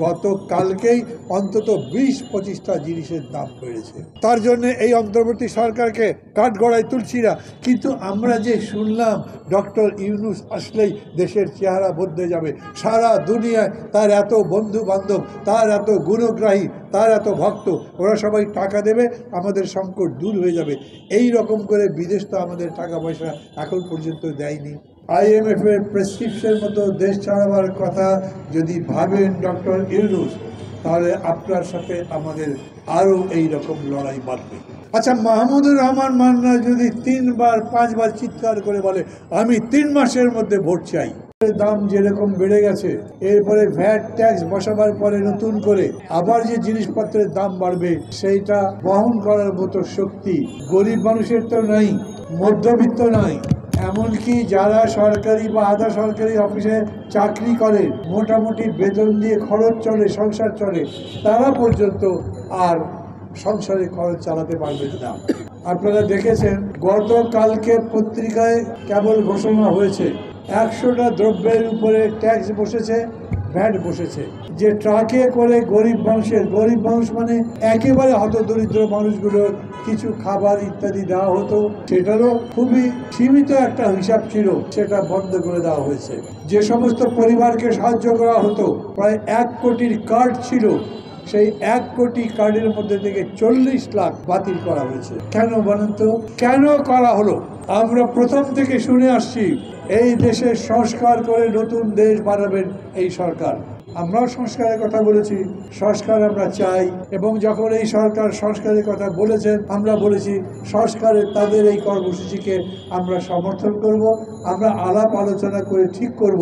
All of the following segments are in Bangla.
গতকালকেই অন্তত 20-25টা জিনিসের দাম বেড়েছে। তার জন্য এই অন্তর্বর্তী সরকারকে কাঠগড়ায় তুলছি না, কিন্তু আমরা যে শুনলাম ডক্টর ইউনূস আসলেই দেশের চেহারা বদলে যাবে, সারা দুনিয়ায় তার এত বন্ধু বান্ধব, তার এত গুণগ্রাহী, তার এত ভক্ত, ওরা সবাই টাকা দেবে, আমাদের সংকট দূর হয়ে যাবে। এই রকম করে বিদেশ তো আমাদের টাকা পয়সা এখন পর্যন্ত দেয়নি। IMF এর প্রেসক্রিপশন মতো দেশ ছাড়াবার কথা যদি ভাবেন ডক্টর ইউনূস, তাহলে আপনার সাথে আমাদের আরও এই রকম লড়াই বাড়বে। আচ্ছা, মাহমুদুর রহমান মান্না যদি 3-5বার চিৎকার করে বলে আমি 3 মাসের মধ্যে ভোট চাই, দাম যেরকম বেড়ে গেছে, এরপরে ভ্যাট ট্যাক্স বসাবার পরে নতুন করে আবার যে জিনিসপত্রের দাম বাড়বে, সেইটা বহন করার মতো শক্তি গরিব মানুষের তো নাই, মধ্যবিত্ত নাই, এমনকি যারা সরকারি বা আধা সরকারি অফিসে চাকরি করে, মোটামুটি বেতন দিয়ে খরচ চলে, সংসার চলে, তারা পর্যন্ত আর সংসারে খরচ চালাতে পারবেন না। আপনারা দেখেছেন গতকালকে পত্রিকায় কেবল ঘোষণা হয়েছে 100টা দ্রব্যের উপরে ট্যাক্স বসেছে, ভ্যাট বসেছে। যে ট্রাকে করে গরিব মানুষ মানে একেবারে হতদরিদ্র মানুষগুলোর কিছু খাবার ইত্যাদি দেওয়া হতো, সেটারও খুবই সীমিত একটা হিসাব ছিল, সেটা বন্ধ করে দেওয়া হয়েছে। যে সমস্ত পরিবারকে সাহায্য করা হতো, প্রায় 1 কোটির কার্ড ছিল, সেই 1 কোটি কার্ডের মধ্যে থেকে 40 লাখ বাতিল করা হয়েছে। কেন বলেন তো, কেন করা হলো? আমরা প্রথম থেকে শুনে আসছি এই দেশের সংস্কার করে নতুন দেশ বানাবেন এই সরকার। আমরাও সংস্কারের কথা বলেছি, সংস্কার আমরা চাই, এবং যখন এই সরকার সংস্কারের কথা বলেছেন, আমরা বলেছি সংস্কারের তাদের এই কর্মসূচিকে আমরা সমর্থন করব। আমরা আলাপ আলোচনা করে ঠিক করব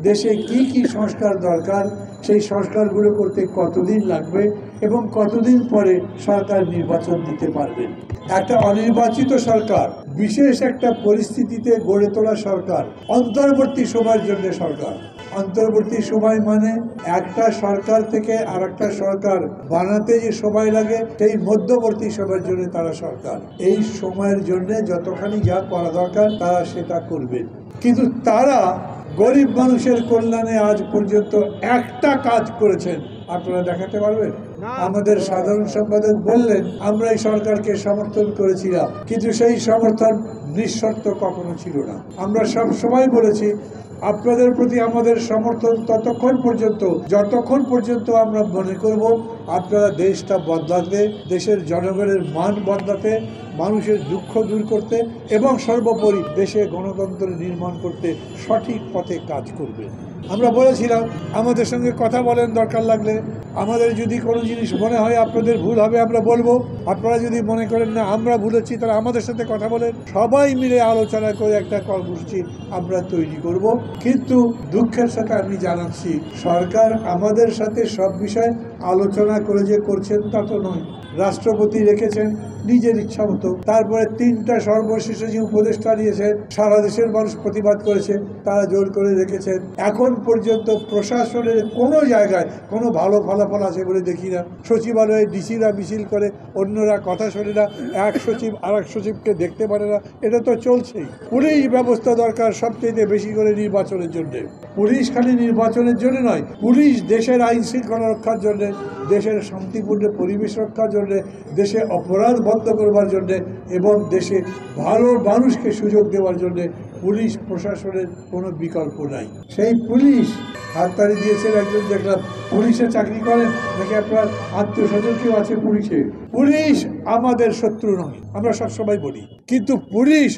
দেশে কি কি সংস্কার দরকার, সেই সংস্কারগুলো করতে কতদিন লাগবে এবং কতদিন পরে সরকার নির্বাচন দিতে পারবেন। একটা অনির্বাচিত সরকার, বিশেষ একটা পরিস্থিতিতে গড়ে তোলা সরকার, অন্তর্বর্তী সময়ের জন্য সরকার। অন্তর্বর্তী সময় মানে একটা সরকার থেকে আর একটা সরকার বানাতে যে সময় লাগে, সেই মধ্যবর্তী সময়ের জন্য তারা সরকার। এই সময়ের জন্য যতখানি যা করা দরকার তারা সেটা করবেন, কিন্তু তারা গরিব মানুষের কল্যাণে আজ পর্যন্ত একটা কাজ করেছেন আপনারা দেখাতে পারবেন? আমাদের সাধারণ সম্পাদক বললেন আমরা এই সরকারকে সমর্থন করেছিলাম, কিন্তু সেই সমর্থন নিঃশর্ত কখনো ছিল না। আমরা সব সময় বলেছি আপনাদের প্রতি আমাদের সমর্থন ততক্ষণ পর্যন্ত যতক্ষণ পর্যন্ত আমরা মনে করব আপনারা দেশটা বদলাতে, দেশের জনগণের মান বদলাতে, মানুষের দুঃখ দূর করতে এবং সর্বোপরি দেশে গণতন্ত্র নির্মাণ করতে সঠিক পথে কাজ করবেন। আমরা বলেছিলাম আমাদের সঙ্গে কথা বলেন, দরকার লাগলে আমাদের যদি কোনো জিনিস মনে হয় আপনাদের ভুল হবে আমরা বলবো, আপনারা যদি মনে করেন না আমরা ভুলেছি তাহলে আমাদের সাথে কথা বলেন, সবাই মিলে আলোচনা করে একটা কর্মসূচি আমরা তৈরি করব। কিন্তু দুঃখের সাথে আমি জানাচ্ছি সরকার আমাদের সাথে সব বিষয়ে আলোচনা করে যে করছেন তা তো নয়। রাষ্ট্রপতি রেখেছেন নিজের ইচ্ছা মতো, তারপরে 3টা সর্বশেষে যে উপদেষ্টা দিয়েছেন, সারা দেশের মানুষ প্রতিবাদ করেছে, তারা জোর করে রেখেছেন। এখন পর্যন্ত প্রশাসনের কোনো জায়গায় কোনো ভালো ফলাফল আছে বলে দেখি না। সচিবালয়ে ডিসিরা মিছিল করে, অন্যরা কথা শোনে না, এক সচিব আর এক সচিবকে দেখতে পারে না, এটা তো চলছেই। পুলিশ ব্যবস্থা দরকার সবচেয়ে বেশি করে নির্বাচনের জন্য। পুলিশ খালি নির্বাচনের জন্য নয়, পুলিশ দেশের আইন শৃঙ্খলা রক্ষার জন্য, দেশের শান্তিপূর্ণ পরিবেশ রক্ষার জন্য, দেশে অপরাধ বন্ধ করবার জন্য এবং দেশে ভালো মানুষকে সুযোগ দেওয়ার জন্য পুলিশ প্রশাসনের কোনো বিকল্প নাই। সেই পুলিশ হাততালি দিয়েছেন একজন, দেখলাম পুলিশে চাকরি করেন নাকি আপনার আত্মীয় স্বজন কেউ আছে পুলিশে। পুলিশ আমাদের শত্রু নয়, আমরা সবসময় বলি, কিন্তু পুলিশ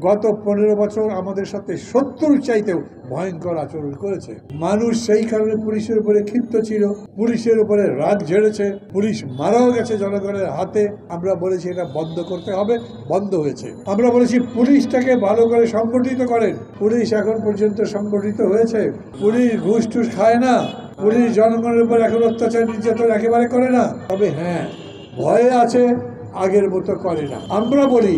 গত 15 বছর আমাদের সাথে শত্রুর চাইতেও ভয়ঙ্কর আচরণ করেছে। মানুষ সেই কারণে পুলিশের উপরে ক্ষিপ্ত ছিল, পুলিশের উপরে রাগ ঝেড়েছে, পুলিশ মারাও গেছে জনগণের হাতে। আমরা বলেছি এটা বন্ধ করতে হবে, বন্ধ হয়েছে। আমরা বলেছি পুলিশটাকে ভালো করে সংগঠিত করেন, পুলিশ এখন পর্যন্ত সংগঠিত হয়েছে। পুলিশ ঘুষ টুস খায় না, পুলিশ জনগণের উপর এখন অত্যাচার নির্যাতন একেবারে করে না। তবে হ্যাঁ, ভয়ে আছে, আগের মতো করে না। আমরা বলি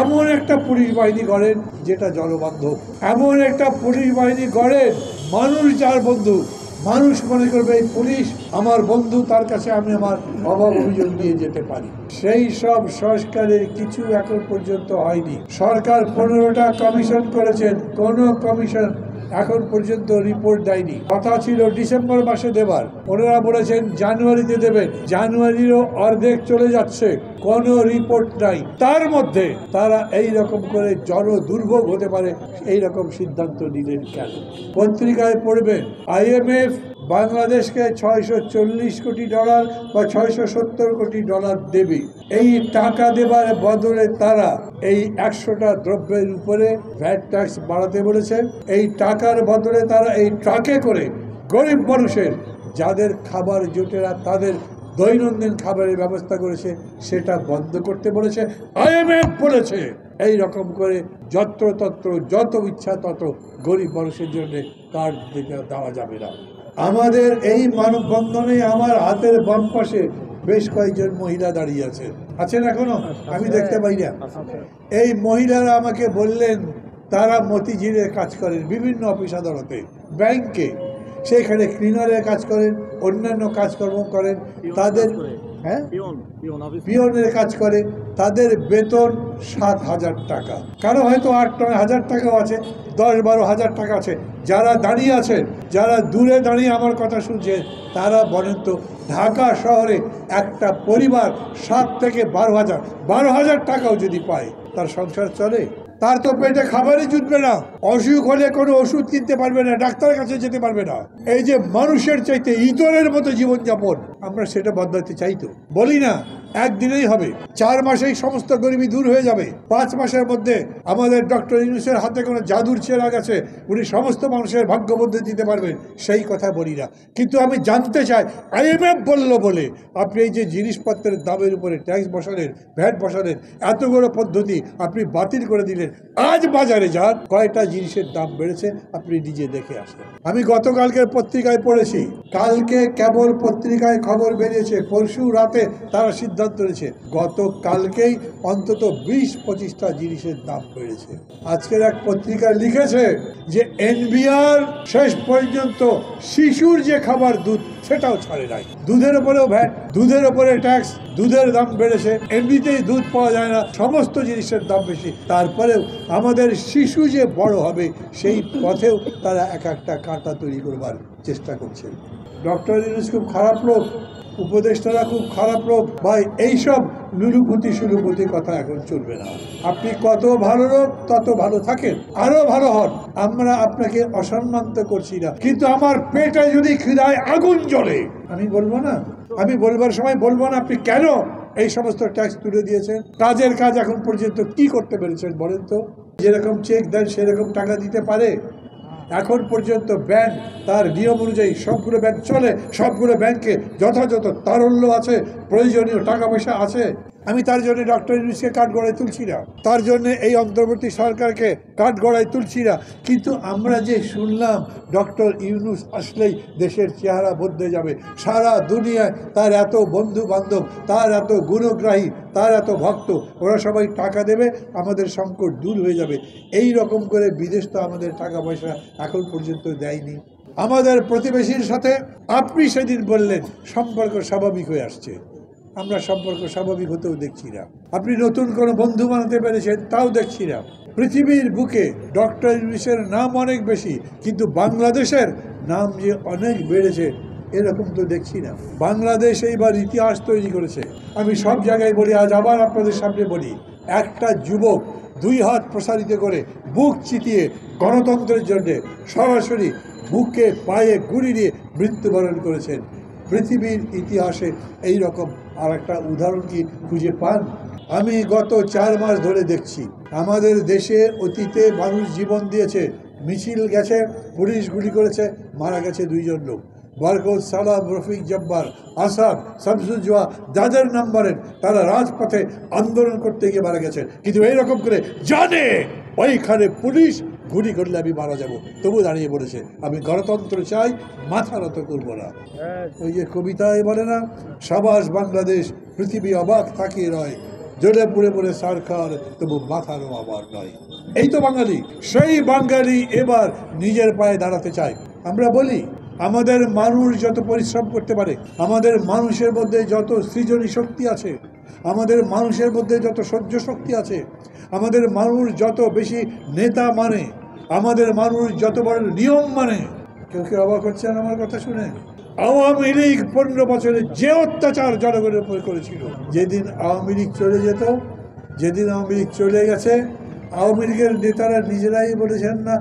এমন একটা পুলিশ বাহিনী গড়েন যেটা জনবান্ধব, এমন একটা পুলিশ বাহিনী গড়েন মানুষ যার বন্ধু, মানুষ মনে করবে এই পুলিশ আমার বন্ধু, তার কাছে আমি আমার অভাব অভিযোগ নিয়ে যেতে পারি। সেই সব সংস্কারের কিছু এখন পর্যন্ত হয়নি। সরকার 15টা কমিশন করেছেন, কোনো কমিশন এখন পর্যন্ত রিপোর্ট দেয়নি। কথা ছিল ডিসেম্বর মাসে দেবার, ওনারা বলেছেন জানুয়ারিতে দেবেন। জানুয়ারিরও অর্ধেক চলে যাচ্ছে, কোনো রিপোর্ট নাই। তার মধ্যে তারা এই রকম করে জন দুর্ভোগ হতে পারে এই রকম সিদ্ধান্ত নিলেন কেন? পত্রিকায় পড়বেন IMF বাংলাদেশকে $640 কোটি বা $670 কোটি দেবে। এই টাকা দেবার বদলে তারা এই 100টা দ্রব্যের উপরে ভ্যাট ট্যাক্স বাড়াতে বলেছে। এই টাকার বদলে তারা এই ট্রাকে করে গরিব মানুষের যাদের খাবার জোটে না তাদের দৈনন্দিন খাবারের ব্যবস্থা করেছে সেটা বন্ধ করতে বলেছে। IMF বলেছে এই রকম করে যত্রতত্র যত ইচ্ছা তত গরিব মানুষের জন্য কার্ড দেওয়া যাবে না। আমাদের এই মানববন্ধনে আমার হাতের বাম পাশে বেশ কয়েকজন মহিলা দাঁড়িয়ে আছেন এখনো, আমি দেখতে পাই না। এই মহিলারা আমাকে বললেন তারা মতিঝিলের কাজ করেন, বিভিন্ন অফিস আদালতে, ব্যাংকে, সেখানে ক্লিনারের কাজ করেন, অন্যান্য কাজকর্ম করেন। তাদের পিয়নের কাজ করে, তাদের বেতন 7,000 টাকা, কারো হয়তো 8-9,000 টাকাও আছে, 10-12,000 টাকা আছে। যারা দাঁড়িয়ে আছেন, যারা দূরে দাঁড়িয়ে আমার কথা শুনছেন, তারা বলেন তো ঢাকা শহরে একটা পরিবার 7 থেকে 12,000 টাকাও যদি পায় তার সংসার চলে? তার তো পেটে খাবারই জুটবে না, অসুখ হলে কোনো ওষুধ কিনতে পারবে না, ডাক্তারের কাছে যেতে পারবে না। এই যে মানুষের চাইতে ইতরের মতো জীবনযাপন, আমরা সেটা বদলাতে চাই তো? বলি না একদিনেই হবে, 4 মাসেই সমস্ত গরিবি দূর হয়ে যাবে, 5 মাসের মধ্যে আমাদের ডক্টর ইউনূসের হাতে কোনো জাদুর চেরাগ আছে, উনি সমস্ত মানুষের ভাগ্য বদলে দিতে পারবেন, সেই কথা বলি না। কিন্তু আমি জানতে চাই IMF বলল বলে আপনি এই যে জিনিসপত্রের দামের উপরে ট্যাক্স বসালেন, ভ্যাট বসালেন, এতগুলো পদ্ধতি আপনি বাতিল করে দিলেন। আজ বাজারে যান, কয়টা জিনিসের দাম বেড়েছে আপনি নিজে দেখে আসেন। আমি গতকালকের পত্রিকায় পড়েছি, কালকে কেবল পত্রিকায় খবর বেরিয়েছে, পরশু রাতে তারা সিদ্ধান্ত নিয়েছে, গতকালকেই অন্তত 20-25টা জিনিসের দাম বেড়েছে। আজকের এক পত্রিকায় লিখেছে যে NBR শেষ পর্যন্ত শিশুর যে খাবার দুধ সেটাও ছাড়ে নাই, দুধের উপরেও ভ্যাট, দুধের উপরে ট্যাক্স, দুধের দাম বেড়েছে, এমনিতেই দুধ পাওয়া যায় না, সমস্ত জিনিসের দাম বেশি। তারপরেও আমাদের শিশু যে বড় হবে সেই পথেও তারা একটা কাঁটা তৈরি করবার চেষ্টা করছে। ডক্টর ইউনূস খুব খারাপ লোক, উপদেষ্টারা খুব খারাপ লোক। ভাই এইসব লুলুপুতি কথা এখন চলবে না। আপনি কত ভালো লোক তত ভালো থাকেন, আরো ভালো হন, আমরা আপনাকে অসম্মান তো করছি না, কিন্তু আমার পেটে যদি খিদায় আগুন জ্বলে আমি বলবো না, আমি বলবার সময় বলবো না আপনি কেন এই সমস্ত ট্যাক্স তুলে দিয়েছেন। কাজের কাজ এখন পর্যন্ত কি করতে পেরেছেন বলেন তো? যেরকম চেক দেন সেরকম টাকা দিতে পারে? এখন পর্যন্ত ব্যাংক তার নিয়ম অনুযায়ী সবগুলো ব্যাংক চলে, সবগুলো ব্যাংকে যথাযথ তারল্য আছে, প্রয়োজনীয় টাকা পয়সা আছে। আমি তার জন্য ডক্টর ইউনূসকে কাঠগড়ায় তুলছি না, তার জন্য এই অন্তর্বর্তী সরকারকে কাঠগড়ায় তুলছি না, কিন্তু আমরা যে শুনলাম ডক্টর ইউনূস আসলেই দেশের চেহারা বদলে যাবে, সারা দুনিয়ায় তার এত বন্ধু বান্ধব, তার এত গুণগ্রাহী, তার এত ভক্ত, ওরা সবাই টাকা দেবে, আমাদের সংকট দূর হয়ে যাবে। এই রকম করে বিদেশ তো আমাদের টাকা পয়সা এখন পর্যন্ত দেয়নি। আমাদের প্রতিবেশীর সাথে আপনি সেদিন বললেন সম্পর্ক স্বাভাবিক হয়ে আসছে, আমরা সম্পর্ক স্বাভাবিক হতেও দেখছি না। আপনি নতুন কোনো বন্ধু বানাতে পেরেছেন তাও দেখছি না। পৃথিবীর বুকে ডক্টর ইউনূসের নাম অনেক বেশি, কিন্তু বাংলাদেশের নাম যে অনেক বেড়েছে এরকম তো দেখছি না। বাংলাদেশ এইবার ইতিহাস তৈরি করেছে। আমি সব জায়গায় বলি, আজ আবার আপনাদের সামনে বলি, একটা যুবক 2 হাত প্রসারিত করে বুক চিতিয়ে গণতন্ত্রের জন্যে সরাসরি বুকে পায়ে গুলি দিয়ে মৃত্যুবরণ করেছেন। পৃথিবীর ইতিহাসে এই রকম আর একটা উদাহরণ কি খুঁজে পান? আমি গত 4 মাস ধরে দেখছি আমাদের দেশে অতীতে মানুষ জীবন দিয়েছে, মিছিল গেছে, পুলিশ গুলি করেছে, মারা গেছে 2 জন লোক, বরকত, সালাম, রফিক, জব্বার, আসাদ, শামসুজ্জোয়া, যাদের নাম বলেন, তারা রাজপথে আন্দোলন করতে গিয়ে মারা গেছে। কিন্তু এইরকম করে জানে ওইখানে পুলিশ গুলি করলে আমি মারা যাব, তবু দাঁড়িয়ে বলেছে আমি গণতন্ত্র চাই, মাথা নত করবো না। ওই যে কবিতায় বলে না, সাবাস বাংলাদেশ, পৃথিবী অবাক তাকিয়ে রয়, জ্বলে পুড়ে পুড়ে সরকার, তবু মাথারও আবার নয়। এই তো বাঙালি, সেই বাঙালি এবার নিজের পায়ে দাঁড়াতে চায়। আমরা বলি আমাদের মানুষ যত পরিশ্রম করতে পারে, আমাদের মানুষের মধ্যে যত সৃজনী শক্তি আছে, আমাদের মানুষের মধ্যে যত সহ্য শক্তি আছে, আমাদের মানুষ যত বেশি নেতা মানে, আমাদের মানুষ যত বড় নিয়ম মানে, কেউ কেউ অবাক হচ্ছেন আমার কথা শুনে। আওয়ামী লীগ 15 বছরে যে অত্যাচার জনগণের উপর করেছিল, যেদিন আওয়ামী লীগ চলে যেত, যেদিন আওয়ামী লীগ চলে গেছে, আওয়ামী লীগের নেতারা নিজেরাই বলেছেন না,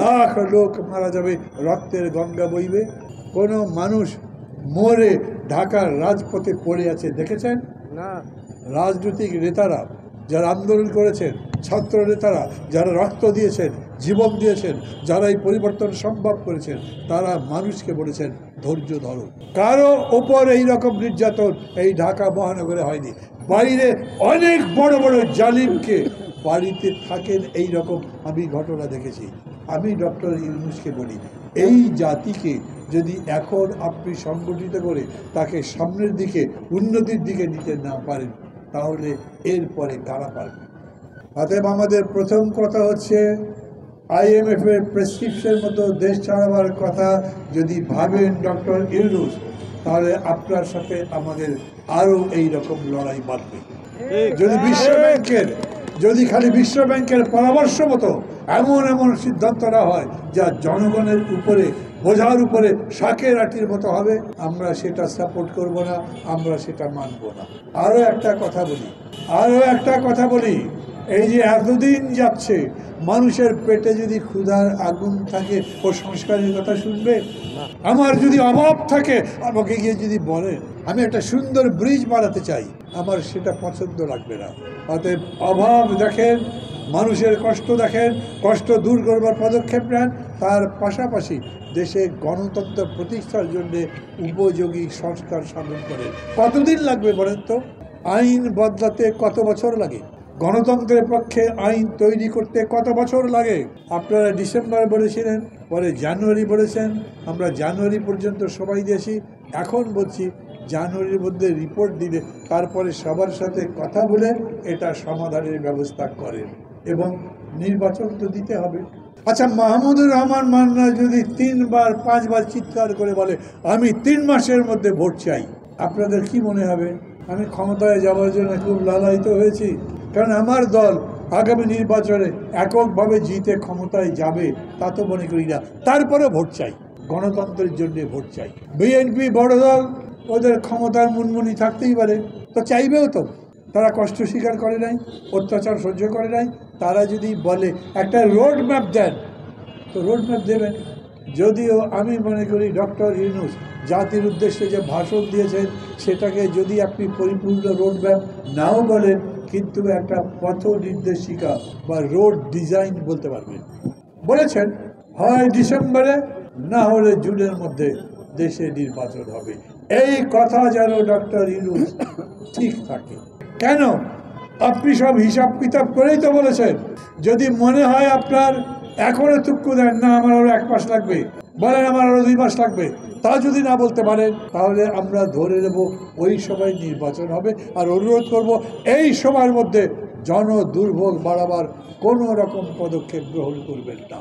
লাখ লোক মারা যাবে, রক্তের গঙ্গা বইবে। কোনো মানুষ মরে ঢাকার রাজপথে পড়ে আছে দেখেছেন না? রাজনৈতিক নেতারা যারা আন্দোলন করেছেন, ছাত্র নেতারা যারা রক্ত দিয়েছেন, জীবন দিয়েছেন, যারা এই পরিবর্তন সম্ভব করেছেন, তারা মানুষকে বলেছেন ধৈর্য ধরো। কারো ওপর এইরকম নির্যাতন এই ঢাকা মহানগরে হয়নি। বাইরে অনেক বড় বড় জালিমকে বাড়িতে থাকেন এই রকম আমি ঘটনা দেখেছি। আমি ডক্টর ইউনূসকে বলি, এই জাতিকে যদি এখন আপনি সংগঠিত করে তাকে সামনের দিকে, উন্নতির দিকে নিতে না পারেন, তাহলে এরপরে কারা পারবে? অতএব আমাদের প্রথম কথা হচ্ছে, IMF এর প্রেসক্রিপশন মতো দেশ ছাড়াবার কথা যদি ভাবেন ডক্টর ইউনূস, তাহলে আপনার সাথে আমাদের আরও এই রকম লড়াই বাড়বে। যদি খালি বিশ্ব ব্যাংকের পরামর্শ মতো এমন এমন সিদ্ধান্ত না হয় যা জনগণের উপরে, বোঝার উপরে শাকের আটির মতো হবে, আমরা সেটা সাপোর্ট করব না, আমরা সেটা মানব না। আরও একটা কথা বলি, এই যে এতদিন যাচ্ছে, মানুষের পেটে যদি ক্ষুধার আগুন থাকে, ও সংস্কারের কথা শুনবে? আমার যদি অভাব থাকে, আমাকে গিয়ে যদি বলে আমি একটা সুন্দর ব্রিজ বানাতে চাই, আমার সেটা পছন্দ লাগবে না। অতএব অভাব দেখেন, মানুষের কষ্ট দেখেন, কষ্ট দূর করবার পদক্ষেপ নেন, তার পাশাপাশি দেশে গণতন্ত্র প্রতিষ্ঠার জন্য উপযোগী সংস্কার সাধন করেন। কতদিন লাগবে বলেন তো? আইন বদলাতে কত বছর লাগে? গণতন্ত্রের পক্ষে আইন তৈরি করতে কত বছর লাগে? আপনারা ডিসেম্বর বলেছিলেন, পরে জানুয়ারি বলেছেন, আমরা জানুয়ারি পর্যন্ত সময় দিয়েছি। এখন বলছি জানুয়ারির মধ্যে রিপোর্ট দিলে তারপরে সবার সাথে কথা বলে এটা সমাধানের ব্যবস্থা করেন, এবং নির্বাচন তো দিতে হবে। আচ্ছা, মাহমুদুর রহমান মান্না যদি 3 বার 5 বার চিৎকার করে বলে আমি 3 মাসের মধ্যে ভোট চাই, আপনাদের কি মনে হবে? আমি ক্ষমতায় যাওয়ার জন্য খুব লালায়িত হয়েছি, কারণ আমার দল আগামী নির্বাচনে এককভাবে জিতে ক্ষমতায় যাবে তা তো মনে করি না। তারপরে ভোট চাই, গণতন্ত্রের জন্য ভোট চাই। বিএনপি বড় দল, ওদের ক্ষমতার মুনমুনি থাকতেই পারে, তো চাইবেও তো। তারা কষ্ট স্বীকার করে নাই, অত্যাচার সহ্য করে নাই। তারা যদি বলে একটা রোড ম্যাপ দেন, তো রোড ম্যাপ দেবেন। যদিও আমি মনে করি ডক্টর ইউনূস জাতির উদ্দেশ্যে যে ভাষণ দিয়েছেন, সেটাকে যদি আপনি পরিপূর্ণ রোড ম্যাপ নাও বলেন, কিন্তু একটা পথ নির্দেশিকা বা রোড ডিজাইন বলতে পারবেন। বলেছেন হয় ডিসেম্বরে, না হলে জুনের মধ্যে দেশে নির্বাচন হবে। এই কথা যেন ডক্টর ইউনূস ঠিক থাকে। কেন? আপনি সব হিসাব কিতাব করেই তো বলেছেন। যদি মনে হয় আপনার এখনো তুক্কু দেন না আমার আরো 1 মাস লাগবে, বলেন আমার আরো 2 মাস লাগবে, তা যদি না বলতে পারেন, তাহলে আমরা ধরে নেব ওই সময় নির্বাচন হবে। আর অনুরোধ করব, এই সময়ের মধ্যে জন দুর্ভোগ বাড়াবার কোনো রকম পদক্ষেপ গ্রহণ করবেন না।